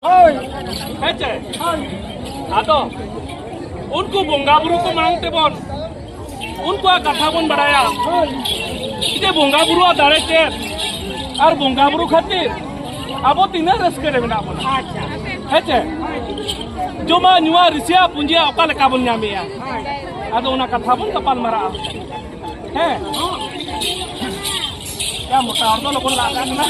Ato, unku bonga buru ko mangte bon, unku kata bon badaya. Ide bonga buru adare ke, ar bonga buru khatir, abo tina raske lebna bon. Hece, joma nyua risia punjia okal kabun nyamia. Ato una kata bon kapal mara. He, ya mota ordo lokon laga na.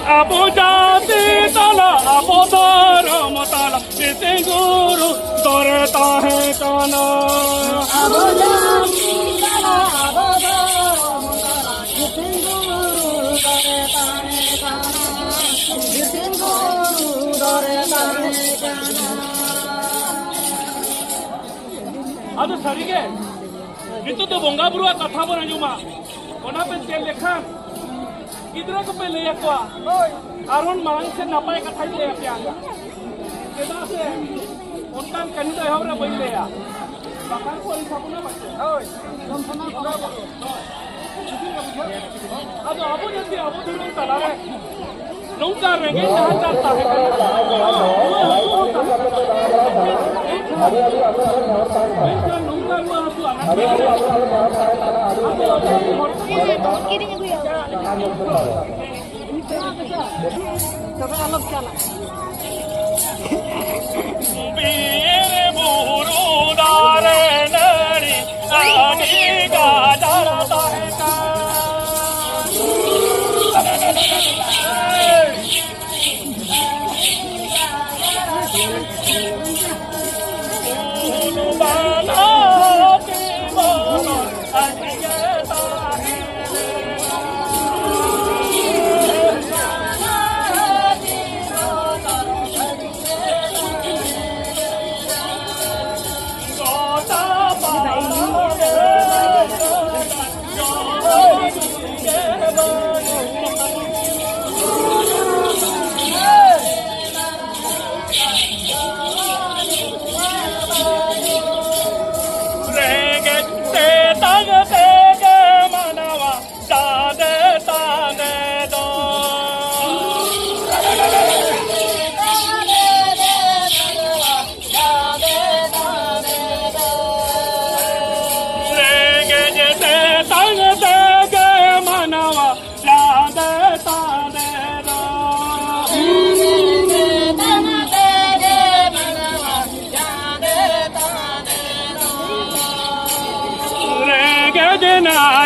Abu jati tala, abu dharam tala, jite guru dorta hai kana. Abu jati tala, abu dharam tala, jite guru dorta hai kana. Jite guru dorta hai kana. Ado sarige, itu tu bonga buru katha bon anjuma, ona pe tel lekhan. Idra ko pe leya ko aron marang se napai ka thai leya pe anga keda se onkan kanu da hawra bai leya bakan ko isa puna bache oi samsana ko ado abu jati abu dhurun talare nongka renge jaha chata hai kan nongka lu asu anak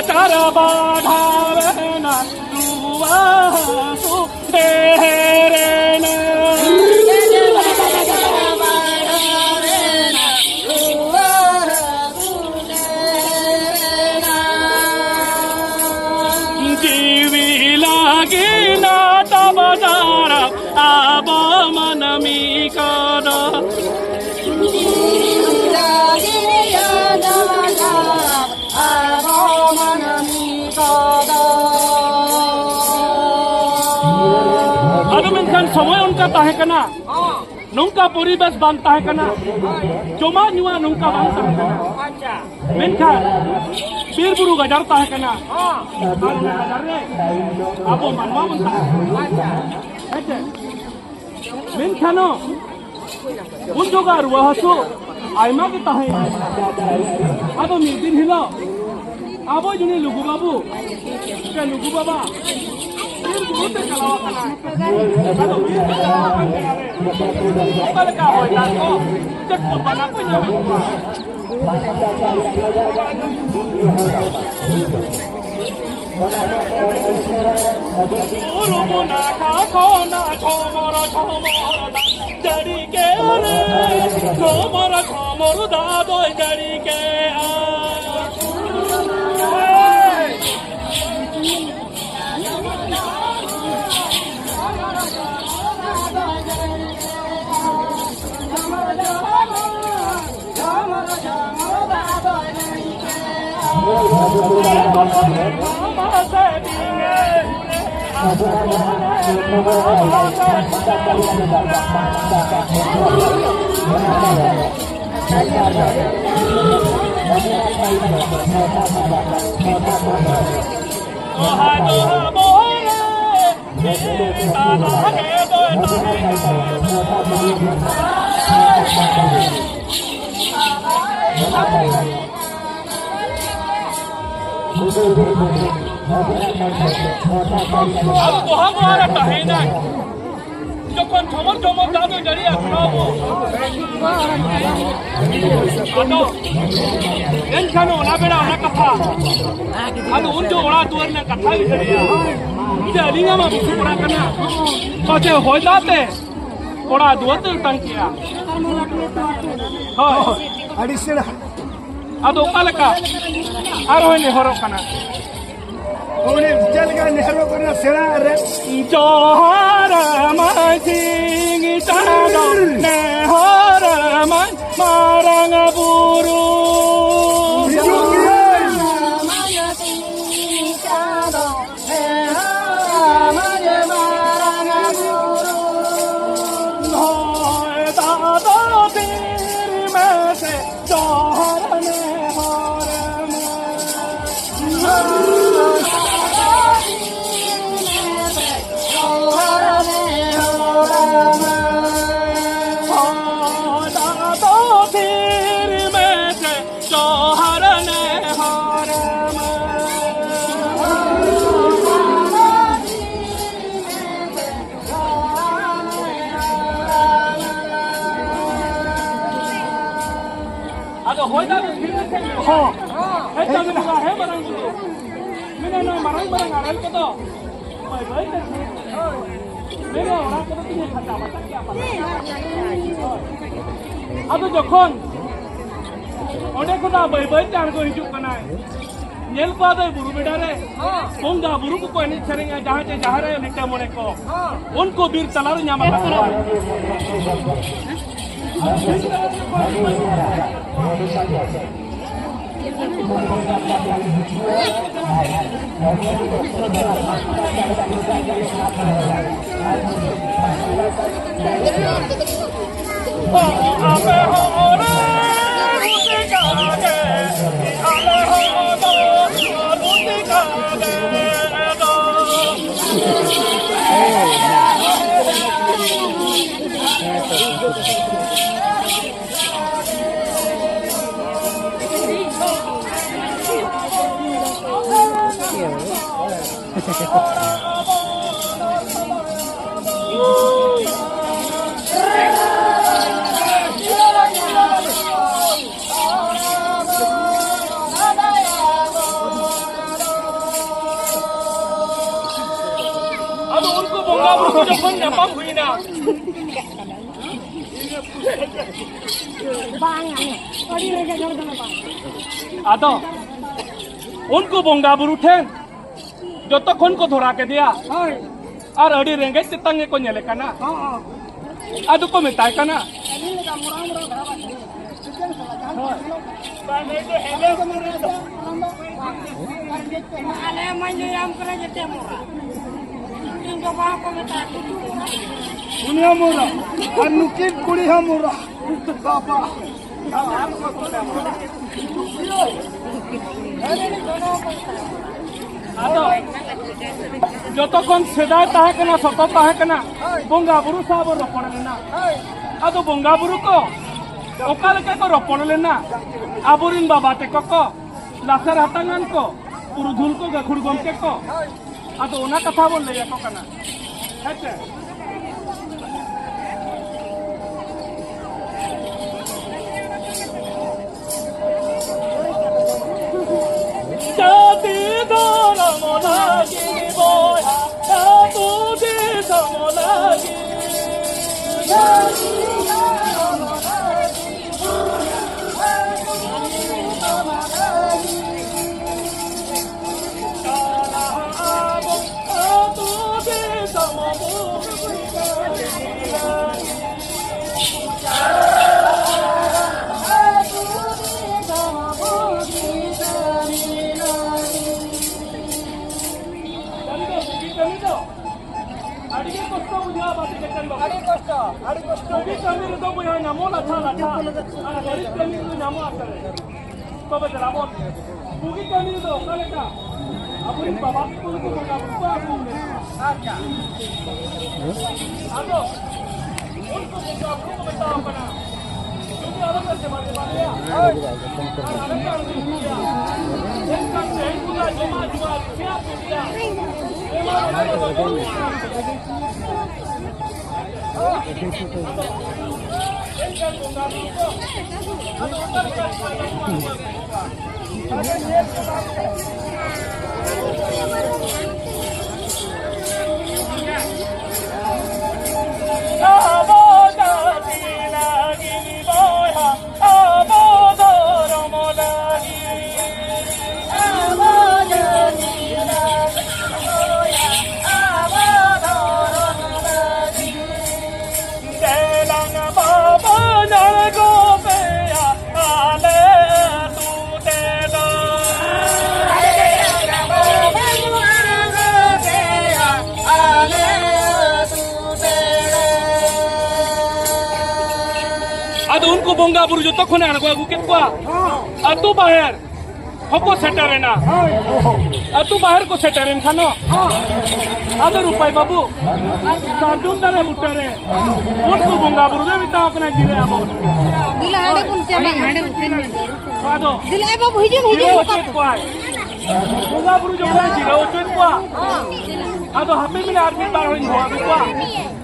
Tara badharena duwa su derena jivi lagi na tabadara aba manami kada समय उनका ताहे कना नौका परिवेश बांध ताहे कना जमा जुआ नौका बांध ताहे कना मेनखा बीर बुरु गजार ताहे कना गजार रे आबो मानवा बन ताहे हेचे मेनखा नो उन जगा रुआ हसु आइमा के ताहे आबो मिदिन हिलो आबो जुनी लुगु बाबू के लुगु बाबा बहुत कलावा कना kalau ini kalawa kan kalau kau tak kau cek apa nak punya Uru na kau na chomora jadi ke chomora dah doi jadi ke अब वहाँ हमारा है ना जो कौन चमर चमर जादू जरिया खराबो अनो इन खानो ना बेरा ना कथा अब उन जो बड़ा दूर ना कथा भी जरिया इधर अलीगा में भी बड़ा करना पचे हो जाते बड़ा दूर तो टंकिया हाँ अडिशनल अब उकाल का आरोह ने हरो करना उन्हें चल गए नेहरू को ना सेना रे जोहर मासिंग चादो नेहर मारंग बुरु अब जखन अनेक को बै बै जान को हिजू कना नेल को दे बुरु बेडा रे बोंगा बुरु को कोई नहीं छरेंगे जहां से जहां रे निटे मोने को उनको बीर तलार न्यामा का आदो उनको बोंगा बुरु ठेन जो तो खन को धोरा के दिया और अड़ी रेंगे चितंगे को नेले कना आदो को मिताय कना दुनिया मोरा और नुकीन कुड़ी हम मोरा बाबा जो तो कौन सेदाय ताहे कना सतो ताहे कना बोंगा बुरु साब रोपण लेना आदो बोंगा बुरु को ओका लेके को रोपण लेना आबुरिन बाबा ते को लासर हतांगन को पुरुधुल को गखुड़ गमके को आदो ओना कथा बोल ले को कना हेचे जाति धर्म लागि बोया तुझे सम लागि Coba jerabon. Mungkin kami itu kalau kita. Apa ini bapak itu bongga buru aku ni. Aja. Aduh. Untuk bongga buru kita apa nak? Jadi orang macam-macam ya. Kan saya juga cuma jual siap dia. उनको बोंगा बुरु जो तक होने को गुकेट को अतु बाहर हको सेटरेना अतु बाहर को सेटरेन खानो आदर उपाय बाबू साधुन दारे बुटरे उनको बोंगा बुरु दे बिता अपना जिले आबो दिला हाडे कोन चले हाडे उठेन साधो दिला ए बाबू हिजन उचित को बोंगा बुरु जो है जिले उचित को आदो हमें मिले आदमी बार होई हुआ बिको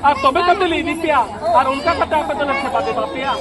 आ तबे कते ले दिया और उनका कता कते लक्ष्य पाते बापिया